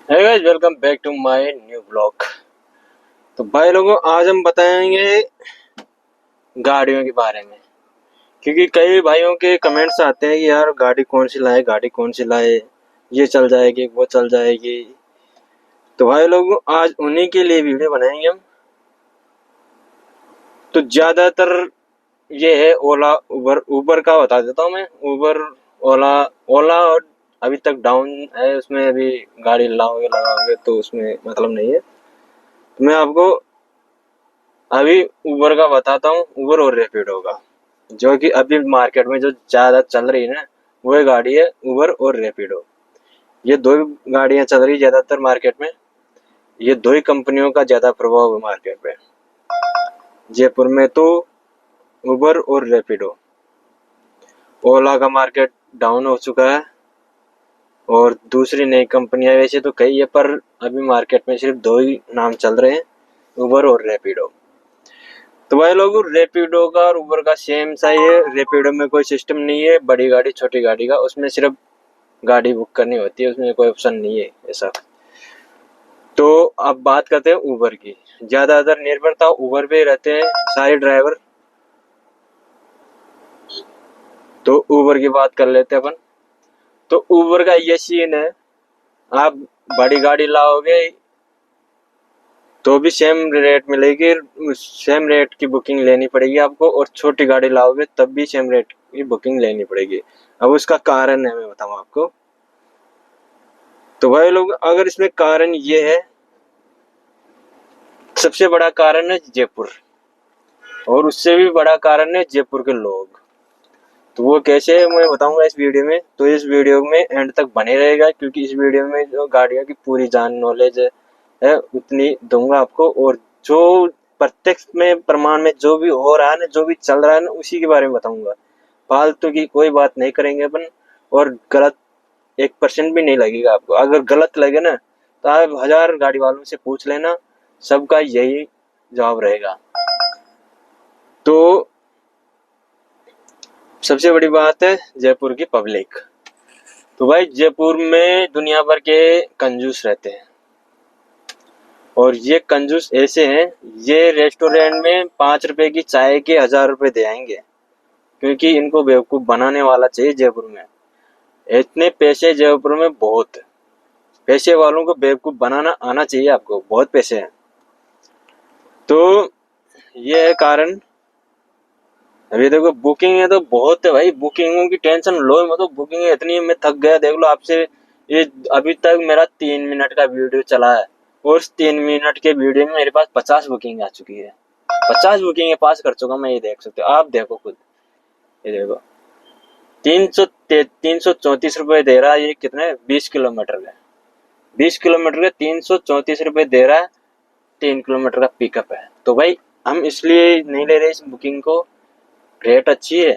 Hey guys, welcome back to my new blog. तो भाई लोगों, आज हम बताएंगे गाड़ियों के बारे में। क्योंकि कई भाइयों के कमेंट्स आते हैं कि यार गाड़ी कौन सी लाए, गाड़ी कौन सी लाए, ये चल जाएगी वो चल जाएगी। तो भाई लोगों, आज उन्हीं के लिए वीडियो बनाएंगे हम। तो ज्यादातर ये है ओला उबर। उबर का बता देता हूँ मैं। उबर, ओला। ओला और अभी तक डाउन है, उसमें अभी गाड़ी लाओगे लगाओगे तो उसमें मतलब नहीं है। तो मैं आपको अभी उबर का बताता हूँ, उबर और रैपिडो का। जो कि अभी मार्केट में जो ज्यादा चल रही है ना, वो गाड़ी है उबर और रैपिडो। ये दो ही गाड़ियां चल रही है ज्यादातर मार्केट में। ये दो ही कंपनियों का ज्यादा प्रभाव है मार्केट पे जयपुर में। तो उबर और रैपिडो। ओला का मार्केट डाउन हो चुका है और दूसरी नई कंपनियां वैसे तो कई है, पर अभी मार्केट में सिर्फ दो ही नाम चल रहे हैं, उबर और रैपिडो। तो भाई लोग, रेपिडो का और उबर का सेम सा ही है। रेपिडो में कोई सिस्टम नहीं है बड़ी गाड़ी छोटी गाड़ी का, उसमें सिर्फ गाड़ी बुक करनी होती है, उसमें कोई ऑप्शन नहीं है ऐसा। तो अब बात करते हैं उबर की। ज्यादातर निर्भरता उबर पे रहते हैं सारे ड्राइवर। तो उबर की बात कर लेते हैं अपन। तो उबर का ये सीन है, आप बड़ी गाड़ी लाओगे तो भी सेम रेट मिलेगी, सेम रेट की बुकिंग लेनी पड़ेगी आपको, और छोटी गाड़ी लाओगे तब भी सेम रेट की बुकिंग लेनी पड़ेगी। अब उसका कारण है, मैं बताऊं आपको। तो भाई लोग, अगर इसमें कारण ये है, सबसे बड़ा कारण है जयपुर, और उससे भी बड़ा कारण है जयपुर के लोग। तो वो कैसे है मैं बताऊंगा इस वीडियो में। तो इस वीडियो में एंड तक बने रहेगा, क्योंकि इस वीडियो में जो गाड़ियों की पूरी जान नॉलेज है उतनी दूंगा आपको। और जो प्रत्यक्ष में प्रमाण में जो भी हो रहा है ना, जो भी चल रहा है ना, उसी के बारे में बताऊंगा। फालतू की कोई बात नहीं करेंगे अपन। और गलत 1% भी नहीं लगेगा आपको। अगर गलत लगे ना तो आप 1000 गाड़ी वालों से पूछ लेना, सबका यही जवाब रहेगा। तो सबसे बड़ी बात है जयपुर की पब्लिक। तो भाई, जयपुर में दुनिया भर के कंजूस रहते हैं, और ये कंजूस ऐसे हैं, ये रेस्टोरेंट में 5 रुपए की चाय के 1000 रुपए दे आएंगे, क्योंकि इनको बेवकूफ बनाने वाला चाहिए जयपुर में। इतने पैसे जयपुर में बहुत है। पैसे वालों को बेवकूफ बनाना आना चाहिए आपको, बहुत पैसे हैं। तो ये है कारण। अभी देखो, बुकिंग है तो बहुत है भाई, बुकिंगों की टेंशन लो मत। तो बुकिंग इतनी, मैं थक गया। देख लो आपसे, ये अभी तक मेरा 3 मिनट का वीडियो चला है, और उस 3 मिनट के वीडियो में मेरे पास 50 बुकिंग आ चुकी है। 50 बुकिंग पास कर चुका मैं, ये देख सकते हो आप। देखो खुद, ये देखो। 334 रुपए दे रहा है। ये कितने 20 किलोमीटर का, 20 किलोमीटर के 334 रुपए दे रहा है। 3 किलोमीटर का पिकअप है। तो भाई, हम इसलिए नहीं ले रहे इस बुकिंग को। रेट अच्छी है,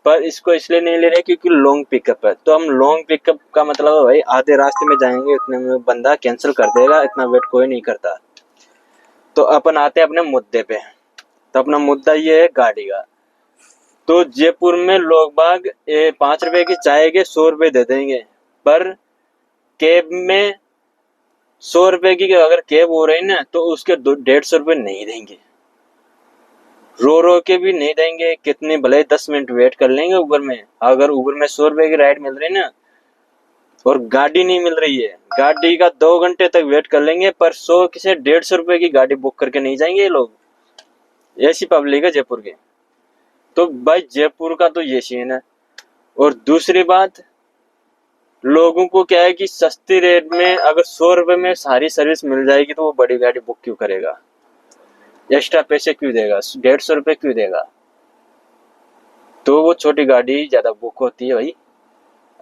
पर इसको इसलिए नहीं ले रहे क्योंकि लॉन्ग पिकअप है। तो हम लॉन्ग पिकअप का मतलब है भाई, आधे रास्ते में जाएंगे उतने में बंदा कैंसिल कर देगा, इतना वेट कोई नहीं करता। तो अपन आते हैं अपने मुद्दे पे। तो अपना मुद्दा ये है गाड़ी का। तो जयपुर में लोग बाग 5 रुपए की चाय के 100 रुपए दे देंगे, पर कैब में 100 रुपए की अगर कैब हो रही ना, तो उसके 150 रुपए नहीं देंगे। रो रो के भी नहीं देंगे। कितने भले 10 मिनट वेट कर लेंगे उबर में। अगर उबर में 100 रुपए की राइड मिल रही ना, और गाड़ी नहीं मिल रही है, गाड़ी का 2 घंटे तक वेट कर लेंगे, पर 100 से 150 रुपए की गाड़ी बुक करके नहीं जाएंगे ये लोग। ऐसी पब्लिक है जयपुर की। तो भाई, जयपुर का तो ये सीन है। और दूसरी बात, लोगों को क्या है कि सस्ती रेट में अगर 100 रुपए में सारी सर्विस मिल जाएगी, तो वो बड़ी गाड़ी बुक क्यों करेगा, एक्स्ट्रा पैसे क्यों देगा, 150 रुपए क्यों देगा। तो वो छोटी गाड़ी ज्यादा बुक होती है भाई।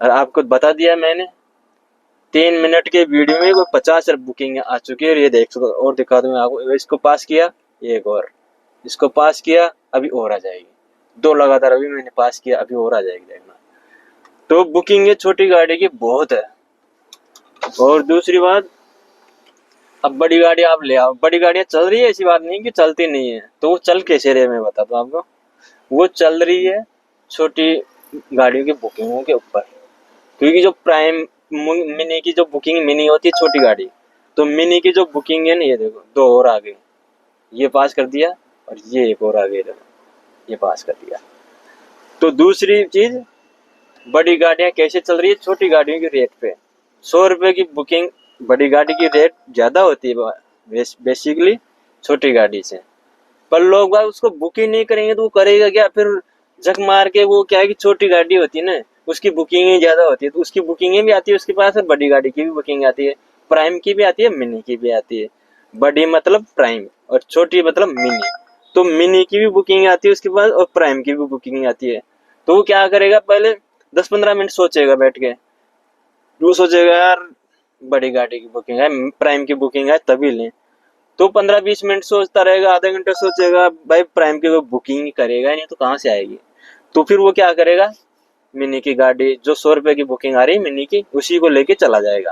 और आपको बता दिया मैंने, 3 मिनट के वीडियो में कोई 50 बुकिंग आ चुकी है। और ये देख सको, और दिखा दूं मैं आपको। इसको पास किया, ये एक और, इसको पास किया, अभी और आ जाएगी। 2 लगातार अभी मैंने पास किया, अभी और आ जाएगी, देखना। तो बुकिंग ये छोटी गाड़ी की बहुत है। और दूसरी बात, अब बड़ी गाड़ी आप ले आओ, बड़ी गाड़ियां चल रही है, ऐसी बात नहीं कि चलती नहीं है। तो वो चल कैसे रहे, मैं बताता हूँ आपको। वो चल रही है छोटी गाड़ियों की बुकिंगों के ऊपर। क्योंकि जो प्राइम मिनी की जो बुकिंग, मिनी होती है छोटी गाड़ी, तो मिनी की जो बुकिंग है ना, ये देखो 2 और आ गई, ये पास कर दिया, और ये एक और आ गई, देखो ये पास कर दिया। तो दूसरी चीज, बड़ी गाड़ियां कैसे चल रही है छोटी गाड़ियों की रेट पे। 100 रुपए की बुकिंग बड़ी गाड़ी की रेट ज्यादा होती है बेसिकली छोटी गाड़ी से, पर लोग बाग उसको बुक ही नहीं करेंगे तो वो करेगा क्या फिर। झक मार के वो क्या है कि छोटी गाड़ी होती है ना, उसकी बुकिंग ही ज्यादा होती है, तो उसकी बुकिंग भी आती है उसके पास, और बड़ी गाड़ी की भी बुकिंग आती है, प्राइम की भी आती है, मिनी की भी आती है। बड़ी मतलब प्राइम और छोटी मतलब मिनी, तो मिनी की भी बुकिंग आती है उसके पास और प्राइम की भी बुकिंग आती है। तो वो क्या करेगा, पहले 10-15 मिनट सोचेगा बैठ के, वो सोचेगा यार बड़ी गाड़ी की बुकिंग है, प्राइम की बुकिंग है तभी लें। तो 15-20 मिनट सोचता रहेगा, आधा घंटा सोचेगा, भाई प्राइम की बुकिंग ही करेगा नहीं तो कहाँ से आएगी। तो फिर वो क्या करेगा, मिनी की गाड़ी जो 100 रुपए की बुकिंग आ रही है मिनी की, उसी को लेके चला जाएगा।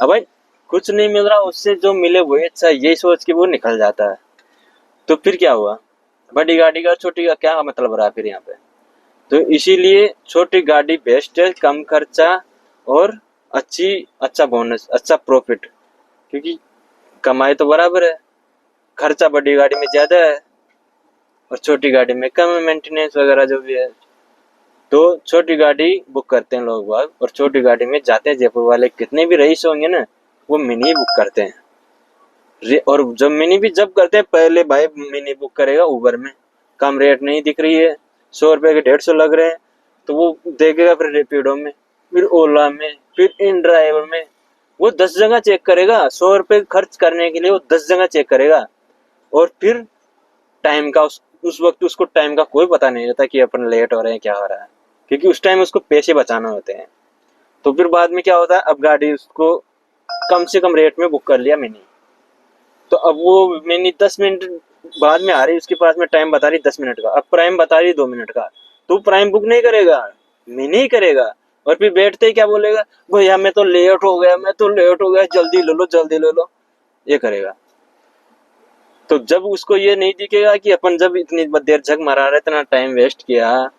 अब भाई कुछ नहीं मिल रहा, उससे जो मिले वही अच्छा, यही सोच के वो निकल जाता है। तो फिर क्या हुआ, बड़ी गाड़ी का छोटी का क्या मतलब रहा फिर यहाँ पे। तो इसीलिए छोटी गाड़ी बेस्ट है, कम खर्चा और अच्छा बोनस, अच्छा प्रॉफिट, क्योंकि कमाई तो बराबर है, खर्चा बड़ी गाड़ी में ज्यादा है और छोटी गाड़ी में कम है, मेंटेनेंस वगैरह जो भी है। तो छोटी गाड़ी बुक करते हैं लोग बाग, और छोटी गाड़ी में जाते हैं जयपुर वाले, कितने भी रईस होंगे ना, वो मिनी बुक करते हैं। और जब मिनी भी जब करते हैं, पहले भाई मिनी बुक करेगा उबर में, कम रेट नहीं दिख रही है, 100 रुपए के 150 लग रहे हैं, तो वो देखेगा, फिर रेपिडो में, फिर ओला में, फिर इन ड्राइवर में, वो 10 जगह चेक करेगा। 100 रुपए खर्च करने के लिए वो 10 जगह चेक करेगा। और फिर टाइम का उस वक्त उसको टाइम का कोई पता नहीं रहता कि अपन लेट हो रहे हैं क्या हो रहा है, क्योंकि उस टाइम उसको पैसे बचाना होते हैं। तो फिर बाद में क्या होता है, अब गाड़ी उसको कम से कम रेट में बुक कर लिया मिनी, तो अब वो मिनी 10 मिनट बाद में आ रही, उसके पास में टाइम बता रही 10 मिनट का, अब प्राइम बता रही 2 मिनट का, तो प्राइम बुक नहीं करेगा, मिनी ही करेगा। और फिर बैठते ही क्या बोलेगा, भैया मैं तो लेट हो गया, मैं तो लेट हो गया, जल्दी ले लो जल्दी ले लो, ये करेगा। तो जब उसको ये नहीं दिखेगा कि अपन जब इतनी देर झक मारा रहे, इतना टाइम वेस्ट किया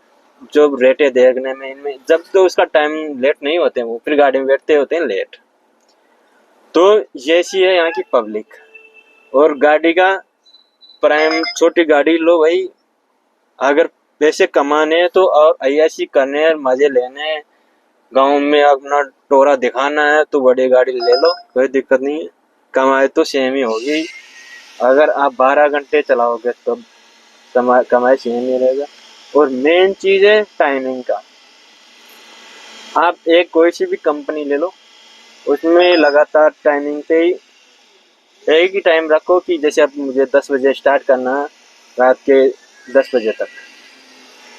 जो रेटे देखने में इनमें, जब तो उसका टाइम लेट नहीं होते, वो फिर गाड़ी में बैठते होते हैं लेट। तो ये सी है यहाँ की पब्लिक। और गाड़ी का प्राइम, छोटी गाड़ी लो भाई, अगर पैसे कमाने हैं तो और अय्याशी करने हैं, मजे लेने हैं, गाँव में अपना टोरा दिखाना है, तो बड़ी गाड़ी ले लो, कोई दिक्कत नहीं है, कमाई तो सेम ही होगी। अगर आप 12 घंटे चलाओगे तो कमाई सेम ही रहेगा। और मेन चीज है टाइमिंग का, आप एक कोई सी भी कंपनी ले लो, उसमें लगातार टाइमिंग पे ही एक ही टाइम रखो, कि जैसे अब मुझे 10 बजे स्टार्ट करना है, रात के 10 बजे तक,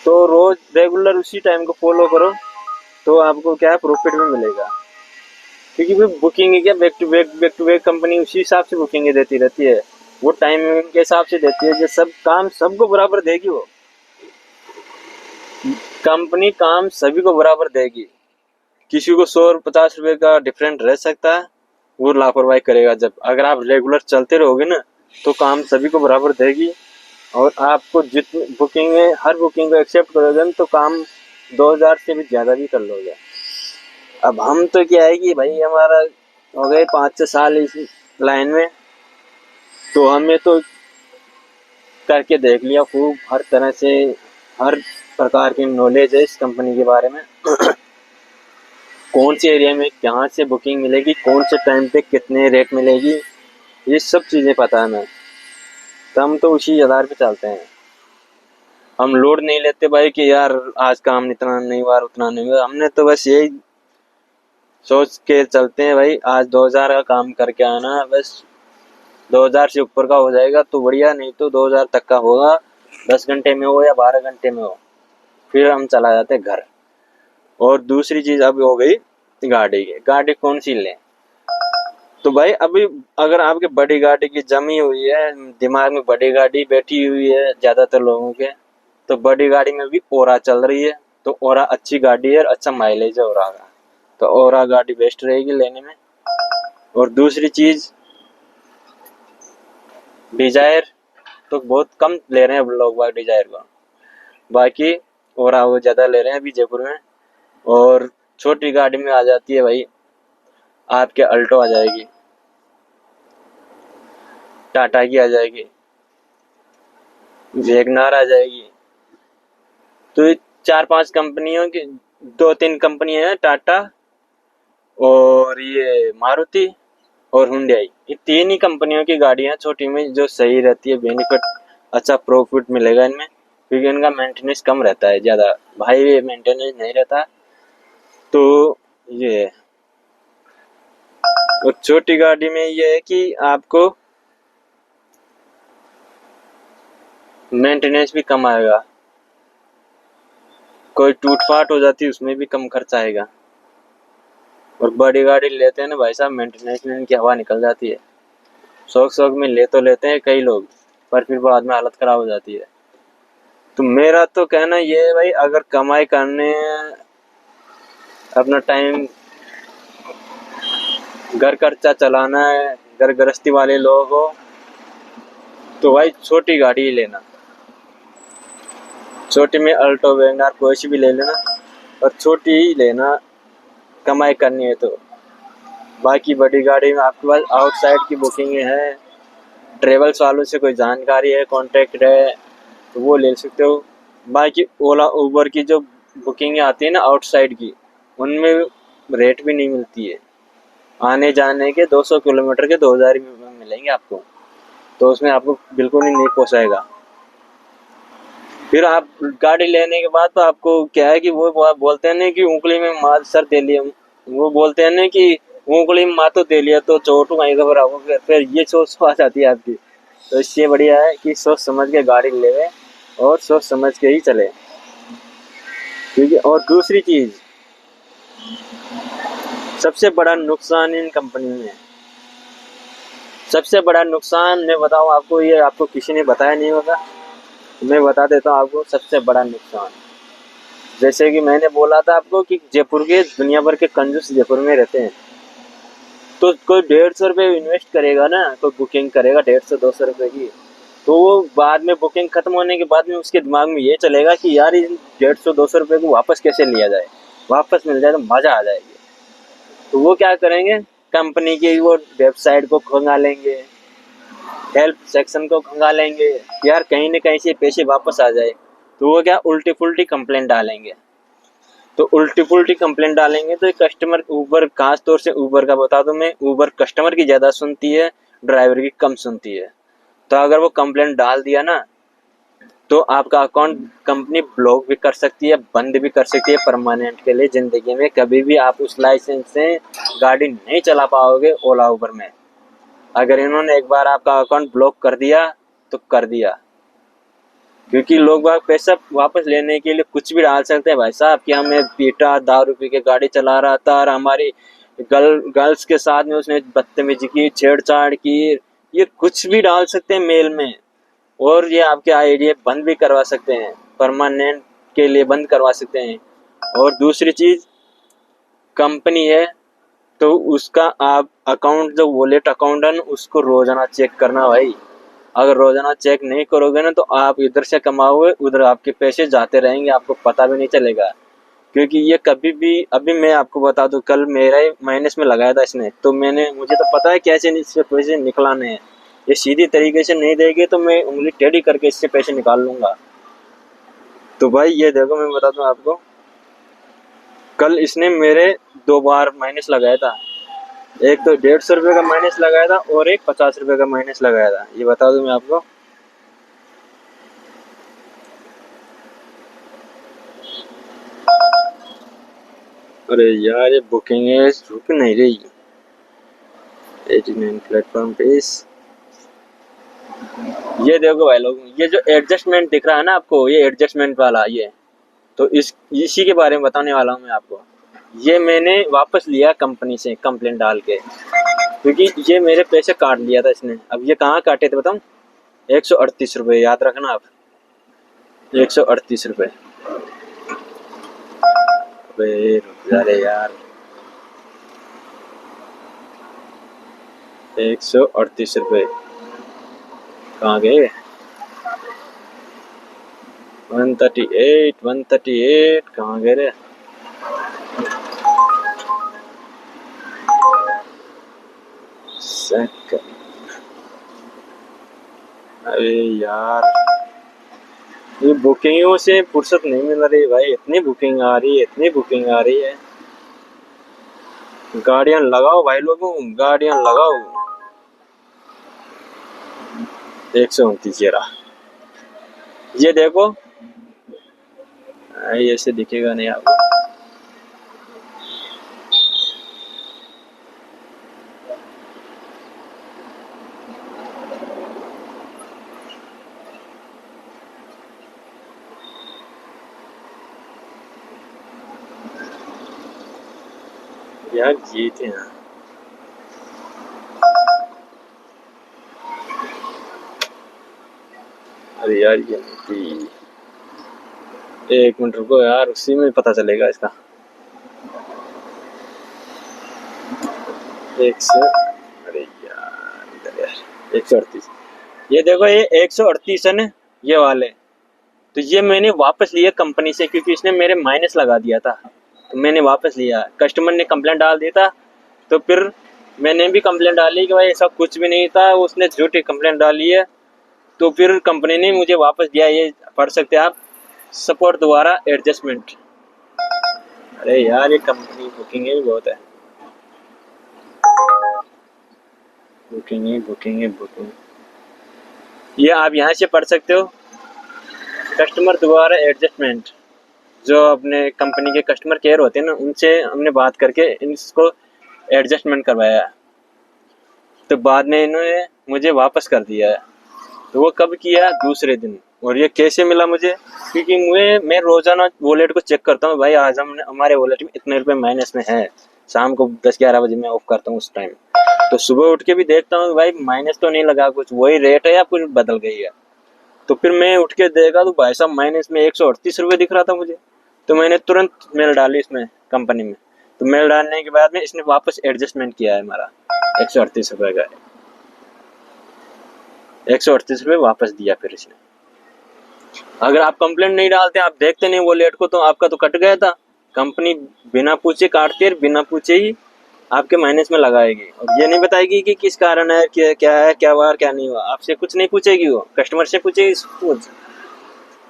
तो रोज रेगुलर उसी टाइम को फॉलो करो, तो आपको क्या प्रॉफिट भी मिलेगा। क्योंकि वो बुकिंग क्या बैक टू बैक कंपनी उसी हिसाब से बुकिंग देती रहती है, वो टाइमिंग के हिसाब से देती है, जो सब काम सबको बराबर देगी, वो कंपनी काम सभी को बराबर देगी। किसी को 100 और 50 रुपए का डिफरेंट रह सकता है, वो लापरवाही करेगा। जब अगर आप रेगुलर चलते रहोगे ना, तो काम सभी को बराबर देगी, और आपको जितनी बुकिंग है हर बुकिंग को एक्सेप्ट करोगे तो काम 2000 से भी ज्यादा भी कर लोगे। अब हम तो क्या है कि भाई हमारा हो गए 5-6 साल इस लाइन में, तो हमें तो करके देख लिया खूब, हर तरह से हर प्रकार की नॉलेज है इस कंपनी के बारे में। कौन से एरिया में कहाँ से बुकिंग मिलेगी, कौन से टाइम पे कितने रेट मिलेगी, ये सब चीज़ें पता है हमें, तो हम तो उसी आधार पे चलते हैं। हम लोड नहीं लेते भाई कि यार आज काम इतना नहीं हुआ उतना नहीं हुआ, हमने तो बस यही सोच के चलते हैं भाई, आज 2000 का काम करके आना है बस। 2000 से ऊपर का हो जाएगा तो बढ़िया, नहीं तो 2000 तक का होगा, 10 घंटे में हो या 12 घंटे में हो, फिर हम चला जाते हैं घर। और दूसरी चीज अब हो गई गाड़ी की, गाड़ी कौन सी लें। तो भाई अभी अगर आपके बड़ी गाड़ी की जमी हुई है, दिमाग में बड़ी गाड़ी बैठी हुई है ज्यादातर लोगों के, तो बड़ी गाड़ी में भी ओरा चल रही है, तो ओरा अच्छी गाड़ी है, अच्छा माइलेज है ओरा का, तो ओरा गाड़ी बेस्ट रहेगी लेने में। और दूसरी चीज डिजायर, तो बहुत कम ले रहे हैं लोग डिजायर को, बाकी ओरा वो ज्यादा ले रहे हैं अभी जयपुर में। और छोटी गाड़ी में आ जाती है भाई, आपके अल्टो आ जाएगी, टाटा की आ जाएगी, वैगनार आ जाएगी। तो ये 4-5 कंपनियों की, 2-3 कंपनियां हैं, टाटा और ये मारुति और हुंडई। ये 3 ही कंपनियों की गाड़ियां छोटी में जो सही रहती है, बेनिफिट अच्छा प्रॉफिट मिलेगा इनमें, क्योंकि इनका मेंटेनेंस कम रहता है, ज़्यादा भाई मेंटेनेंस नहीं रहता। तो ये है। और छोटी गाड़ी में ये है कि आपको मेंटेनेंस भी कम आएगा, कोई टूट फाट हो जाती है उसमें भी कम खर्चा आएगा। और बड़ी गाड़ी लेते हैं ना भाई साहब, मेंटेनेंस में इनकी हवा निकल जाती है। शौक शौक में ले तो लेते हैं कई लोग, पर फिर बाद में हालत खराब हो जाती है। तो मेरा तो कहना ये है भाई, अगर कमाई करने अपना टाइम घर खर्चा चलाना है, घर गृहस्थी वाले लोग हो, तो भाई छोटी गाड़ी ही लेना। छोटी में अल्टो वैगनआर कोई सी भी ले लेना, और छोटी ही लेना कमाई करनी है तो। बाकी बड़ी गाड़ी में आपके पास आउटसाइड की बुकिंग है, ट्रेवल्स वालों से कोई जानकारी है, कांटेक्ट है, तो वो ले सकते हो। बाकी ओला उबर की जो बुकिंग आती है ना आउटसाइड की, उनमें रेट भी नहीं मिलती है। आने जाने के 200 किलोमीटर के 2000 में मिलेंगे आपको, तो उसमें आपको बिल्कुल ही नहीं पोसाएगा। फिर आप गाड़ी लेने के बाद तो आपको क्या है कि वो बोलते हैं ना कि उंगली में मार सर दे लिया, वो बोलते हैं ना कि उंगली में मातो दे लिया तो चोट वहीं घबराओ, फिर ये सोच आ जाती है आपकी। तो इससे बढ़िया है कि सोच समझ के गाड़ी ले और सोच समझ के ही चले, ठीक है। और दूसरी चीज, सबसे बड़ा नुकसान इन कंपनी में, सबसे बड़ा नुकसान मैं बताऊं आपको, ये आपको किसी ने बताया नहीं होगा, मैं बता देता हूँ आपको सबसे बड़ा नुकसान। जैसे कि मैंने बोला था आपको कि जयपुर के दुनिया भर के कंजूस जयपुर में रहते हैं। तो कोई 150 रुपये इन्वेस्ट करेगा ना, कोई बुकिंग करेगा 150-200 रुपये की, तो वो बाद में बुकिंग खत्म होने के बाद में उसके दिमाग में ये चलेगा कि यार इन 150-200 रुपये को वापस कैसे लिया जाए, वापस मिल जाए तो मजा आ जाएगी। तो वो क्या करेंगे, कंपनी की वो वेबसाइट को खंगालेंगे, हेल्प सेक्शन को खंगालेंगे, यार कहीं न कहीं से पैसे वापस आ जाए। तो वो क्या उल्टी पुल्टी कंप्लेंट डालेंगे। तो उल्टी पुल्टी कंप्लेंट डालेंगे तो कस्टमर, ऊबर खास तौर से ऊबर का बता दूं मैं, ऊबर कस्टमर की ज़्यादा सुनती है, ड्राइवर की कम सुनती है। तो अगर वो कंप्लेंट डाल दिया ना, तो आपका अकाउंट कंपनी ब्लॉक भी कर सकती है, बंद भी कर सकती है परमानेंट के लिए। ज़िंदगी में कभी भी आप उस लाइसेंस से गाड़ी नहीं चला पाओगे ओला उबर में। अगर इन्होंने एक बार आपका अकाउंट ब्लॉक कर दिया तो कर दिया, क्योंकि लोग बाग पैसा वापस लेने के लिए कुछ भी डाल सकते हैं भाई साहब, कि हमें पीटा, दारू पी के गाड़ी चला रहा था और हमारी गर्ल्स के साथ में उसने बदतमीजी की, छेड़छाड़ की, ये कुछ भी डाल सकते हैं मेल में। और ये आपके आईडी बंद भी करवा सकते हैं, परमानेंट के लिए बंद करवा सकते हैं। और दूसरी चीज, कंपनी है तो उसका आप अकाउंट, जो वॉलेट अकाउंट है ना, उसको रोजाना चेक करना भाई। अगर रोजाना चेक नहीं करोगे ना, तो आप इधर से कमाओगे उधर आपके पैसे जाते रहेंगे, आपको पता भी नहीं चलेगा। क्योंकि ये कभी भी, अभी मैं आपको बता दूं, कल मेरा ही माइनस में लगाया था इसने, तो मुझे तो पता है कैसे इससे पैसे निकलाने हैं। ये सीधी तरीके से नहीं देगी तो मैं उंगली टेढ़ी करके इससे पैसे निकाल लूंगा। तो भाई ये देखो, मैं बता दूं आपको, कल इसने मेरे 2 बार माइनस लगाया था। एक तो 150 रुपये का माइनस लगाया था और एक 50 रुपये का माइनस लगाया था, ये बता दूं मैं आपको। अरे यार ये बुकिंग है रुक नहीं रही। 89 प्लेटफॉर्म पे ये देखो भाई लोग, ये जो एडजस्टमेंट दिख रहा है ना आपको, ये एडजस्टमेंट वाला, ये तो इसी के बारे में बताने वाला हूँ मैं आपको। ये मैंने वापस लिया कंपनी से कंप्लेंट डाल के, क्योंकि ये मेरे पैसे काट लिया था इसने। अब ये कहाँ काटे थे बताऊँ? 138 रुपये, याद रखना आप, 138 रुपये। अबे रुक जा रे यार, 138 रुपये कहाँ गए? 138 कहाँ गए रे? अरे यार, ये बुकिंगों से फुर्सत नहीं मिल रही भाई, इतनी बुकिंग आ रही है, इतनी बुकिंग आ रही है। गाड़ियां लगाओ भाई, लोगों गाड़ियां लगाओ। 129 ये रहा, ये देखो। ऐसे दिखेगा नहीं आपको। यार जीते हैं। अरे यार ये नहीं, एक मिनट रुको यार, उसी में पता चलेगा इसका। 100, अरे यार इधर यार, 138। ये देखो, ये 138 है ना, ये वाले। तो ये मैंने वापस लिया कंपनी से, क्योंकि इसने मेरे माइनस लगा दिया था, तो मैंने वापस लिया। कस्टमर ने कंप्लेंट डाल दिया था, तो फिर मैंने भी कंप्लेंट डाली कि भाई ऐसा कुछ भी नहीं था, उसने झूठी कंप्लेंट डाली है। तो फिर कंपनी ने मुझे वापस दिया। ये पढ़ सकते हैं आप, सपोर्ट द्वारा एडजस्टमेंट। अरे यार, ये कंपनी बुकिंग ही बहुत है, बुकिंग ही बुकिंग ही बुकिंग। ये आप यहाँ से पढ़ सकते हो, कस्टमर द्वारा एडजस्टमेंट। जो अपने कंपनी के कस्टमर केयर होते हैं ना, उनसे हमने बात करके इसको एडजस्टमेंट करवाया, तो बाद में इन्होंने मुझे वापस कर दिया है। तो वो कब किया? दूसरे दिन। और ये कैसे मिला मुझे? क्योंकि मैं रोजाना वॉलेट को चेक करता हूँ भाई, आज हमारे वॉलेट में इतने रुपए माइनस में है। शाम को 10-11 बजे मैं ऑफ करता हूँ उस टाइम। तो सुबह उठ के भी देखता हूँ भाई, माइनस तो नहीं लगा, कुछ वही रेट है या कुछ बदल गई है। तो फिर मैं उठ के देखा तो भाई साहब, माइनस में 138 रुपये दिख रहा था मुझे। तो मैंने तुरंत मेल डाली इसमें, कंपनी में। तो मेल डालने के बाद में इसने वापस एडजस्टमेंट किया है हमारा 138 रुपये का, 138 रुपये वापस दिया फिर इसने। अगर आप कंप्लेंट नहीं डालते, आप देखते नहीं वो लेट को, तो आपका तो कट गया था। कंपनी बिना पूछे काटती है, बिना पूछे ही आपके माइनस में लगाएगी, और ये नहीं बताएगी कि किस कारण है, क्या है, क्या हुआ, क्या नहीं हुआ। आपसे कुछ नहीं पूछेगी, वो कस्टमर से पूछेगी।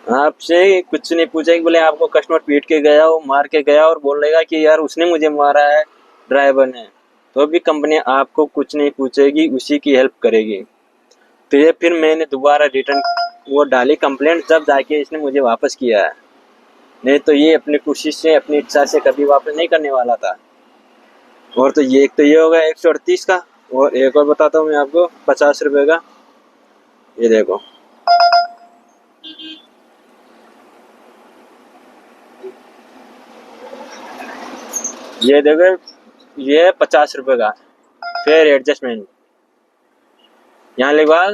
आपसे कुछ नहीं पूछेगी। बोले आपको कस्टमर पीट के गया हो, मार के गया, और बोलेगा कि यार उसने मुझे मारा है, ड्राइवर ने, तो भी कंपनी आपको कुछ नहीं पूछेगी, उसी की हेल्प करेगी। तो ये फिर मैंने दोबारा रिटर्न वो डाली कंप्लेंट, जब जाके इसने मुझे वापस किया है। नहीं तो ये अपनी कोशिश से, अपनी इच्छा से कभी वापस नहीं करने वाला था। और तो ये, एक तो ये होगा 138 का, और एक और बताता हूँ मैं आपको 50 रुपये का। ये देखो, ये देखो, ये 50 रुपये का फेयर एडजस्टमेंट, यहाँ लिखा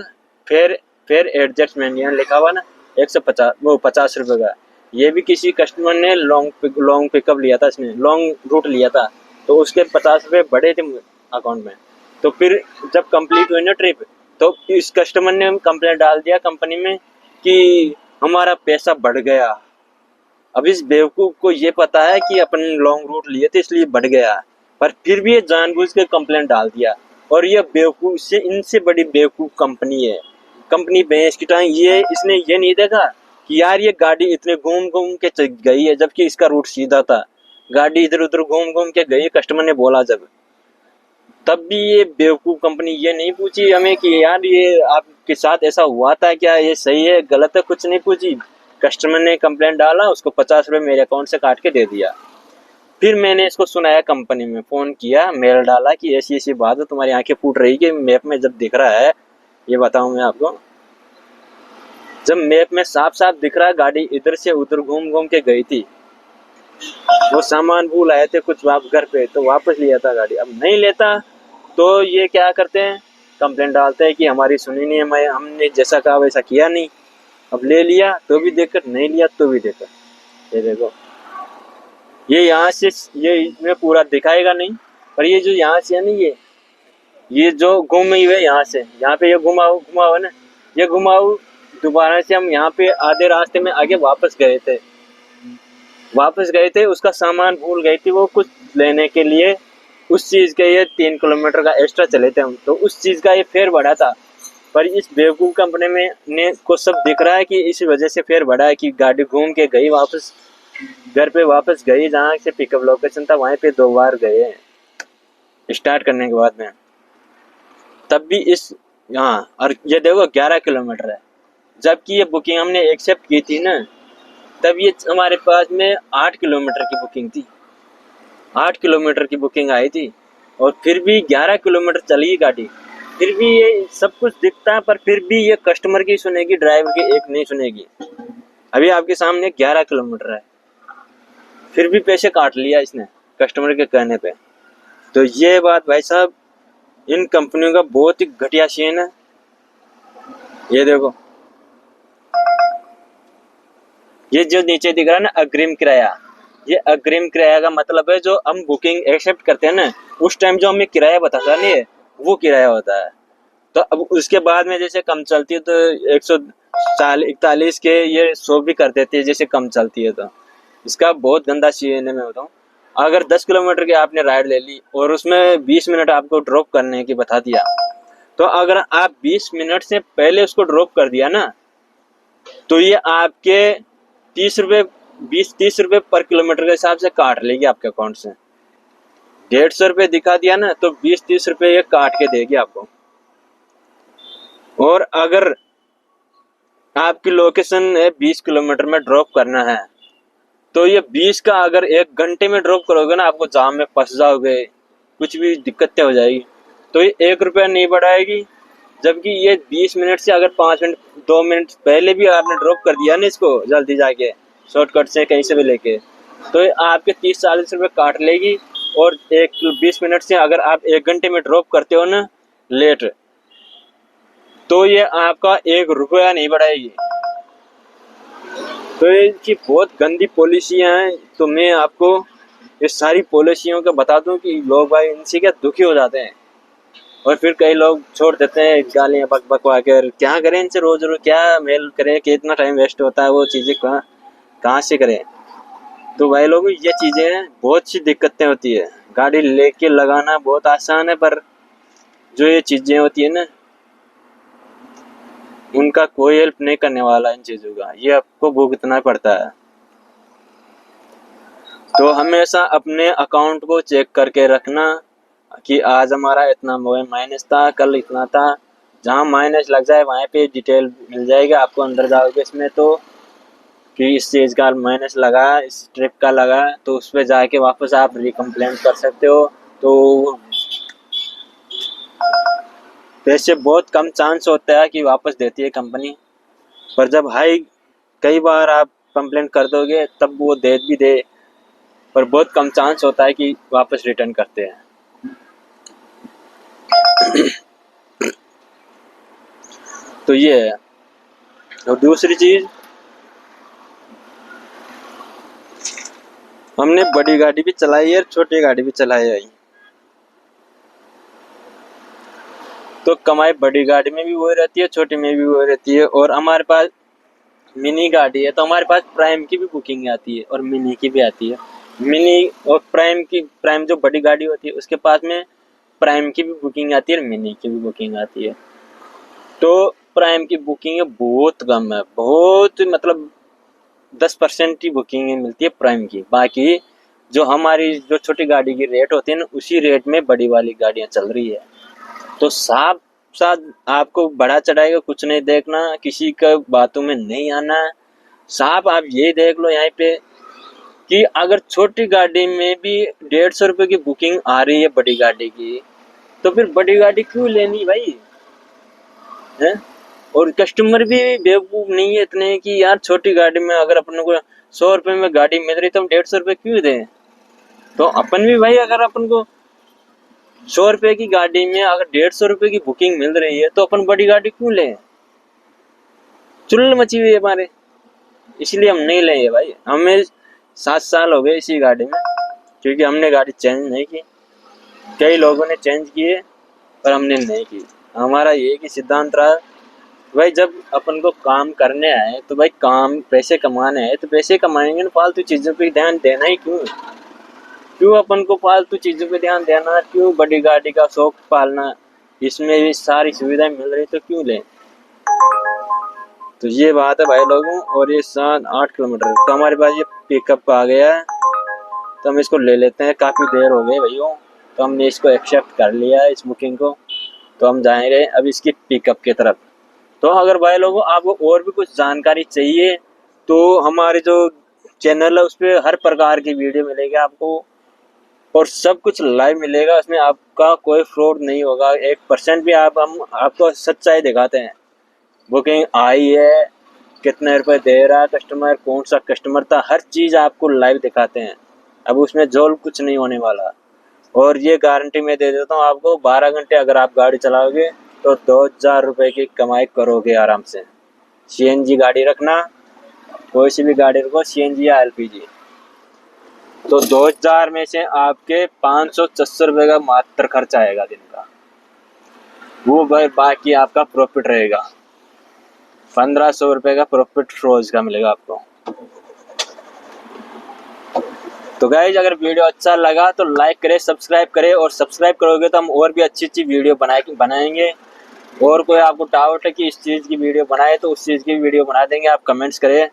फेयर एडजस्टमेंट, यहाँ लिखा हुआ ना 150, वो 50 रुपये का। ये भी किसी कस्टमर ने लॉन्ग पिकअप लिया था, इसने लॉन्ग रूट लिया था, तो उसके 50 रुपये बढ़े थे अकाउंट में। तो फिर जब कंप्लीट हुई ना ट्रिप, तो इस कस्टमर ने कंप्लेंट डाल दिया कंपनी में कि हमारा पैसा बढ़ गया। अब इस बेवकूफ को ये पता है कि अपन लॉन्ग रूट लिए थे इसलिए बढ़ गया, पर फिर भी ये जानबूझ के कंप्लेंट डाल दिया। और ये बेवकूफ से, इनसे बड़ी बेवकूफ कंपनी है, कंपनी भैंस की टांग। ये इसने ये नहीं देखा कि यार ये गाड़ी इतने घूम घूम के गई है, जबकि इसका रूट सीधा था। गाड़ी इधर उधर घूम घूम के गई, कस्टमर ने बोला जब, तब भी ये बेवकूफ कंपनी ये नहीं पूछी हमें कि यार ये आपके साथ ऐसा हुआ था क्या, ये सही है गलत है, कुछ नहीं पूछी। कस्टमर ने कंप्लेंट डाला, उसको 50 रुपये मेरे अकाउंट से काट के दे दिया। फिर मैंने इसको सुनाया, कंपनी में फ़ोन किया, मेल डाला कि ऐसी ऐसी बात है, तुम्हारी आंखें फूट रही कि मैप में जब दिख रहा है, ये बताऊं मैं आपको, जब मैप में साफ साफ दिख रहा है गाड़ी इधर से उधर घूम घूम के गई थी। वो सामान भूल आए थे कुछ आप घर पे, तो वापस लिया था गाड़ी। अब नहीं लेता तो ये क्या करते हैं, कंप्लेंट डालते हैं कि हमारी सुनी नहीं, हमने जैसा कहा वैसा किया नहीं। अब ले लिया तो भी दिक्कत, नहीं लिया तो भी दिक्कत। ये देखो, ये यहाँ से, ये इसमें पूरा दिखाएगा नहीं, पर ये जो यहाँ से है ना, ये जो घूमी हुई है यहाँ से, यहाँ पे ये घुमाओ है ना, ये घुमाओ दोबारा से। हम यहाँ पे आधे रास्ते में आगे वापस गए थे, उसका सामान भूल गई थी वो कुछ लेने के लिए, उस चीज़ का ये 3 किलोमीटर का एक्स्ट्रा चले थे हम, तो उस चीज़ का ये फेयर बढ़ा था। पर इस बेवकूफ़ कंपनी में ने को सब दिख रहा है कि इसी वजह से फेयर बढ़ा है कि गाड़ी घूम के गई वापस, घर पे वापस गई, जहाँ से पिकअप लोकेशन था वहीं पे 2 बार गए स्टार्ट करने के बाद में, तब भी इस हाँ। और ये देखो 11 किलोमीटर है, जबकि ये बुकिंग हमने एक्सेप्ट की थी ना, तब ये हमारे पास में 8 किलोमीटर की बुकिंग थी, 8 किलोमीटर की बुकिंग आई थी, और फिर भी 11 किलोमीटर चली गाड़ी। फिर भी ये सब कुछ दिखता है, पर फिर भी ये कस्टमर की सुनेगी, ड्राइवर की एक नहीं सुनेगी। अभी आपके सामने 11 किलोमीटर है, फिर भी पैसे काट लिया इसने कस्टमर के कहने पे। तो ये बात भाई साहब इन कंपनियों का बहुत ही घटिया सीन है। ये देखो, ये जो नीचे दिख रहा है ना अग्रिम किराया, ये अग्रिम किराया का मतलब है जो हम बुकिंग एक्सेप्ट करते हैं ना, उस टाइम जो हमें किराया बताता है ना, वो किराया होता है। तो अब उसके बाद में जैसे कम चलती है तो 141 के ये 100 भी कर देती है जैसे कम चलती है। तो इसका बहुत गंदा सीन है। मैं बताऊँ, अगर 10 किलोमीटर की आपने राइड ले ली और उसमें 20 मिनट आपको ड्रॉप करने की बता दिया, तो अगर आप 20 मिनट से पहले उसको ड्रॉप कर दिया ना, तो ये आपके 30 रुपये 20-30 रुपये पर किलोमीटर के हिसाब से काट लेगी आपके अकाउंट से। 150 रुपये दिखा दिया ना, तो 20-30 रुपये ये काट के देगी आपको। और अगर आपकी लोकेशन है 20 किलोमीटर में ड्रॉप करना है, तो ये 20 का अगर 1 घंटे में ड्रॉप करोगे ना, आपको जाम में फंस जाओगे, कुछ भी दिक्कतें हो जाएगी, तो ये 1 रुपया नहीं बढ़ाएगी। जबकि ये 20 मिनट से अगर 5 मिनट 2 मिनट पहले भी आपने ड्रॉप कर दिया ना इसको जल्दी जाके शॉर्टकट से कहीं से भी लेके, तो ये आपके 30-40 रुपये काट लेगी। और 20 मिनट से अगर आप 1 घंटे में ड्रॉप करते हो ना लेट, तो ये आपका 1 रुपया नहीं बढ़ाएगी। तो इनकी बहुत गंदी पॉलिसियाँ हैं। तो मैं आपको इस सारी पॉलिसियों का बता दूं कि लोग भाई इनसे क्या दुखी हो जाते हैं, और फिर कई लोग छोड़ देते हैं गालियाँ बक बकवा कर। क्या करें इनसे, रोज रोज क्या मेल करें, कितना टाइम वेस्ट होता है, वो चीज़ें कहाँ से करें। तो भाई लोग ये चीज़ें बहुत सी दिक्कतें होती है। गाड़ी लेके लगाना बहुत आसान है, पर जो ये चीज़ें होती है ना, उनका कोई हेल्प नहीं करने वाला इन चीज़ों का, ये आपको भुगतना पड़ता है। तो हमेशा अपने अकाउंट को चेक करके रखना कि आज हमारा इतना माइनस था, कल इतना था। जहाँ माइनस लग जाए वहाँ पे डिटेल मिल जाएगी आपको, अंदर जाओगे इसमें तो कि इस चीज़ का माइनस लगा, इस ट्रिप का लगा, तो उस पर जाके वापस आप रिकम्प्लेन कर सकते हो। तो वैसे बहुत कम चांस होता है कि वापस देती है कंपनी, पर जब कई बार आप कंप्लेन कर दोगे तब वो दे भी दे, पर बहुत कम चांस होता है कि वापस रिटर्न करते हैं। तो ये है। और दूसरी चीज़, हमने बड़ी गाड़ी भी चलाई है और छोटी गाड़ी भी चलाई है, तो कमाई बड़ी गाड़ी में भी वही रहती है, छोटी में भी वही रहती है। और हमारे पास मिनी गाड़ी है तो हमारे पास प्राइम की भी बुकिंग आती है और मिनी की भी आती है। मिनी और प्राइम जो बड़ी गाड़ी होती है उसके पास में प्राइम की भी बुकिंग आती है और मिनी की भी बुकिंग आती है। तो प्राइम की बुकिंग बहुत कम है, बहुत मतलब 10% की बुकिंग मिलती है प्राइम की। बाकी जो हमारी जो छोटी गाड़ी की रेट होती है ना, उसी रेट में बड़ी वाली गाड़ियाँ चल रही है। तो साफ साथ आपको बढ़ा चढ़ाएगा कुछ नहीं देखना, किसी का बातों में नहीं आना। साफ आप ये देख लो यहाँ पे कि अगर छोटी गाड़ी में भी 150 रुपये की बुकिंग आ रही है बड़ी गाड़ी की, तो फिर बड़ी गाड़ी क्यों लेनी भाई है। और कस्टमर भी बेवकूफ नहीं है इतने कि यार छोटी गाड़ी में अगर अपन को 100 रुपये में गाड़ी मिल रही तो हम 150 रुपये क्यों दें। तो अपन भी भाई अगर अपन को 100 रुपये की गाड़ी में अगर 150 रुपये की बुकिंग मिल रही है तो अपन बड़ी गाड़ी क्यों लें। चुल मची हुई है हमारे, इसलिए हम नहीं लेंगे भाई। हमें 7 साल हो गए इसी गाड़ी में, क्योंकि हमने गाड़ी चेंज नहीं की। कई लोगों ने चेंज किए पर हमने नहीं की। हमारा ये कि सिद्धांत रहा भाई, जब अपन को काम करने आए तो भाई काम पैसे कमाने आए तो पैसे कमाएंगे ना, फालतू चीज़ों पे ध्यान देना ही क्यों। क्यों अपन को फालतू चीज़ों पे ध्यान देना, क्यों बड़ी गाड़ी का शौक पालना, इसमें भी सारी सुविधाएं मिल रही तो क्यों लें। तो ये बात है भाई लोगों। और ये 7-8 किलोमीटर तो हमारे पास ये पिकअप आ गया है, तो हम इसको ले लेते हैं। काफ़ी देर हो गई भैया, तो हमने इसको एक्सेप्ट कर लिया है इस बुकिंग को। तो हम जाएंगे अब इसकी पिकअप की तरफ। तो अगर भाई लोगों आपको और भी कुछ जानकारी चाहिए तो हमारे जो चैनल है उस पर हर प्रकार की वीडियो मिलेगी आपको, और सब कुछ लाइव मिलेगा। उसमें आपका कोई फ्रॉड नहीं होगा, 1% भी। हम आपको सच्चाई दिखाते हैं, बुकिंग आई है, कितने रुपए दे रहा है कस्टमर, कौन सा कस्टमर था, हर चीज़ आपको लाइव दिखाते हैं। अब उसमें झोल कुछ नहीं होने वाला। और ये गारंटी मैं दे देता हूँ आपको, 12 घंटे अगर आप गाड़ी चलाओगे तो 2000 रुपये की कमाई करोगे आराम से। सीएनजी गाड़ी रखना, कोई सी भी गाड़ी रखो, सीएनजी या एलपीजी। तो 2000 में से आपके 500-600 रुपये का मात्र खर्चा आएगा दिन का, वो भाई बाकी आपका प्रॉफिट रहेगा। 1500 रुपये का प्रॉफिट रोज का मिलेगा आपको। तो गाइज अगर वीडियो अच्छा लगा तो लाइक करें, सब्सक्राइब करें, और सब्सक्राइब करोगे तो हम और भी अच्छी अच्छी वीडियो बनाएंगे। और कोई आपको डाउट है कि इस चीज़ की वीडियो बनाए तो उस चीज़ की वीडियो बना देंगे, आप कमेंट्स करें।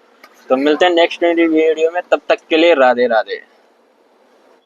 तो मिलते हैं नेक्स्ट वीडियो में, तब तक के लिए राधे राधे।